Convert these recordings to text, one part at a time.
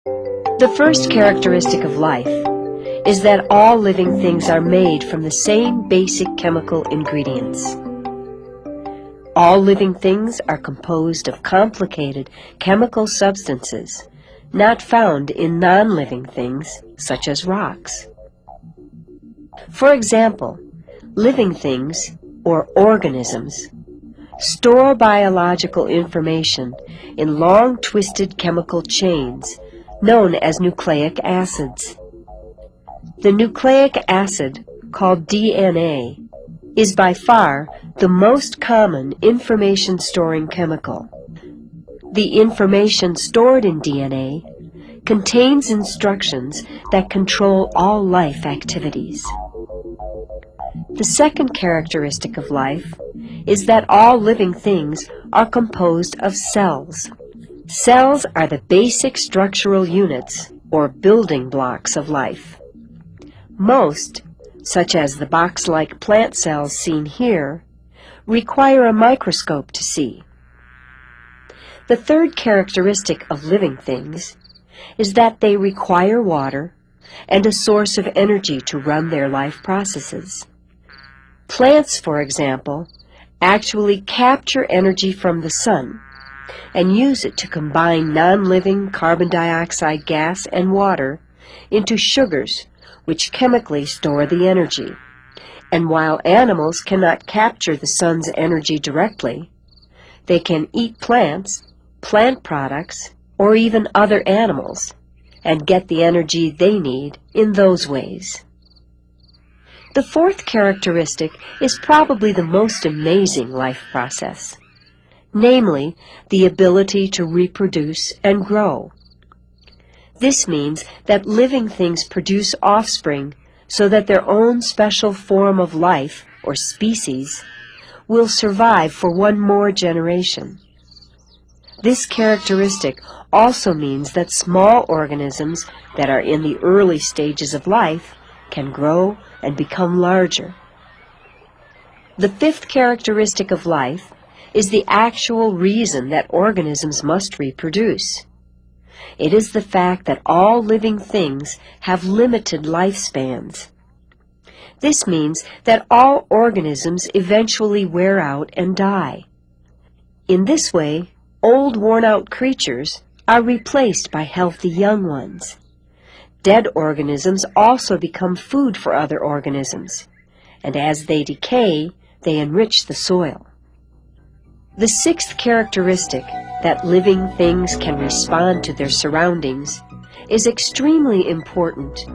The first characteristic of life is that all living things are made from the same basic chemical ingredients. All living things are composed of complicated chemical substances not found in non-living things such as rocks. For example, living things, or organisms, store biological information in long twisted chemical chains known as nucleic acids. The nucleic acid, called DNA, is by far the most common information-storing chemical. The information stored in DNA contains instructions that control all life activities. The second characteristic of life is that all living things are composed of cells. Cells are the basic structural units, or building blocks of life. Most, such as the box-like plant cells seen here, require a microscope to see. The third characteristic of living things is that they require water and a source of energy to run their life processes. Plants, for example, actually capture energy from the sun and use it to combine non-living carbon dioxide gas and water into sugars, which chemically store the energy. And while animals cannot capture the sun's energy directly, they can eat plants, plant products, or even other animals, and get the energy they need in those ways. The fourth characteristic is probably the most amazing life process, namely the ability to reproduce and grow. This means that living things produce offspring so that their own special form of life, or species, will survive for one more generation. This characteristic also means that small organisms that are in the early stages of life can grow and become larger. The fifth characteristic of life is the actual reason that organisms must reproduce. It is the fact that all living things have limited lifespans. This means that all organisms eventually wear out and die. In this way, old worn-out creatures are replaced by healthy young ones. Dead organisms also become food for other organisms, and as they decay, they enrich the soil. The sixth characteristic, that living things can respond to their surroundings, is extremely important.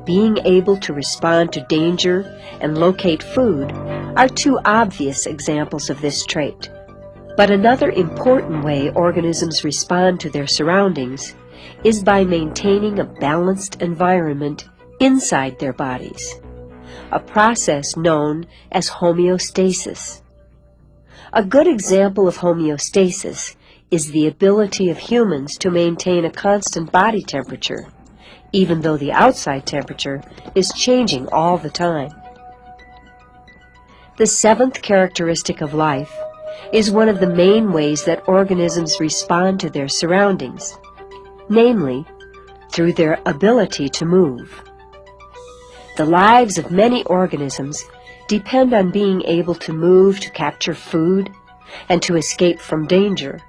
Being able to respond to danger and locate food are two obvious examples of this trait. But another important way organisms respond to their surroundings is by maintaining a balanced environment inside their bodies, a process known as homeostasis. A good example of homeostasis is the ability of humans to maintain a constant body temperature, even though the outside temperature is changing all the time. The seventh characteristic of life is one of the main ways that organisms respond to their surroundings, namely, through their ability to move. The lives of many organisms depend on being able to move to capture food and to escape from danger.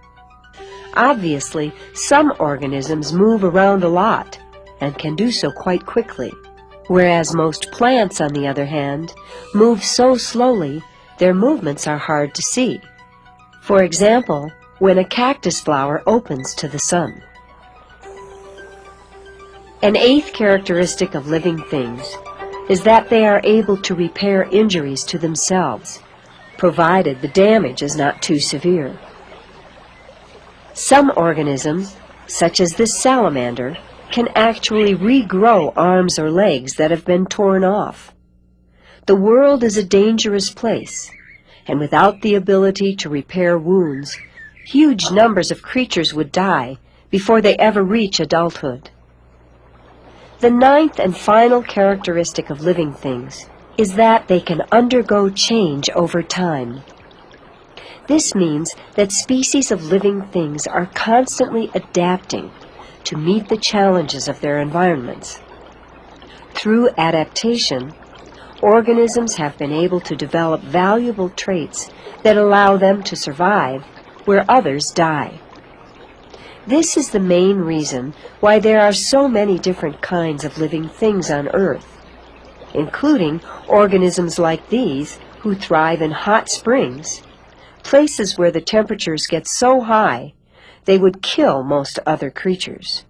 Obviously, some organisms move around a lot and can do so quite quickly, whereas most plants, on the other hand, move so slowly their movements are hard to see. For example, when a cactus flower opens to the sun. An eighth characteristic of living things is that they are able to repair injuries to themselves, provided the damage is not too severe. Some organisms, such as this salamander, can actually regrow arms or legs that have been torn off. The world is a dangerous place, and without the ability to repair wounds, huge numbers of creatures would die before they ever reach adulthood. The ninth and final characteristic of living things is that they can undergo change over time. This means that species of living things are constantly adapting to meet the challenges of their environments. Through adaptation, organisms have been able to develop valuable traits that allow them to survive where others die. This is the main reason why there are so many different kinds of living things on Earth, including organisms like these who thrive in hot springs, places where the temperatures get so high they would kill most other creatures.